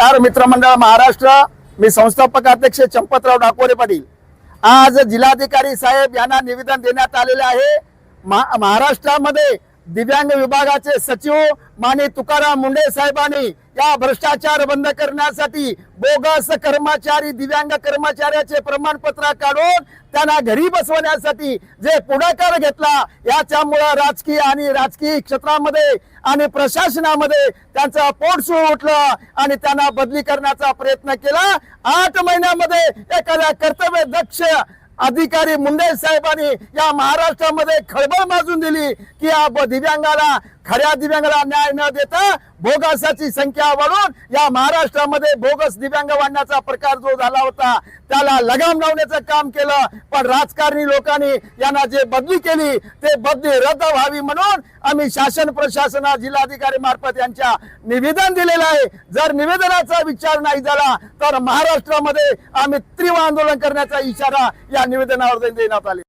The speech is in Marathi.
नमस्कार मित्रमंडळ महाराष्ट्र, मी संस्थापक अध्यक्ष चंपतराव डाकोरे पाटील। आज जिल्हाधिकारी साहेब यांना निवेदन देण्यात आलेले आहे। महाराष्ट्रामध्ये दिव्यांग विभागाचे सचिव माननीय तुकाराम मुंडे साहेबांनी या भ्रष्टाचार बंद करण्यासाठी बोगस कर्मचारी दिव्यांग कर्मचाऱ्याचे प्रमाणपत्र काढून त्यांना घरी बसवण्यासाठी जे पुढाकार घेतला, याच्यामुळे राजकीय क्षेत्रामध्ये आणि प्रशासनामध्ये त्यांचा पोट उठलं आणि त्यांना बदली करण्याचा प्रयत्न केला। 8 महिन्यामध्ये एखाद्या कर्तव्यदक्ष अधिकारी मुंडे साहेबांनी या महाराष्ट्रामध्ये खळबळ माजून दिली की या दिव्यांगाला खऱ्या दिव्यांगाला न्याय न देता बोगसाची संख्या वाढून या महाराष्ट्रामध्ये बोगस दिव्यांग वाढण्याचा प्रकार जो झाला होता त्याला लगाम लावण्याचं काम केलं। पण राजकारणी लोकांनी यांना जे बदली केली ते बदली रद्द व्हावी म्हणून आम्ही शासन प्रशासना जिल्हाधिकारी मार्फत यांच्या निवेदन दिलेलं आहे। जर निवेदनाचा विचार नाही झाला तर महाराष्ट्रामध्ये आम्ही तीव्र आंदोलन करण्याचा इशारा या निवेदनावर देण्यात आले।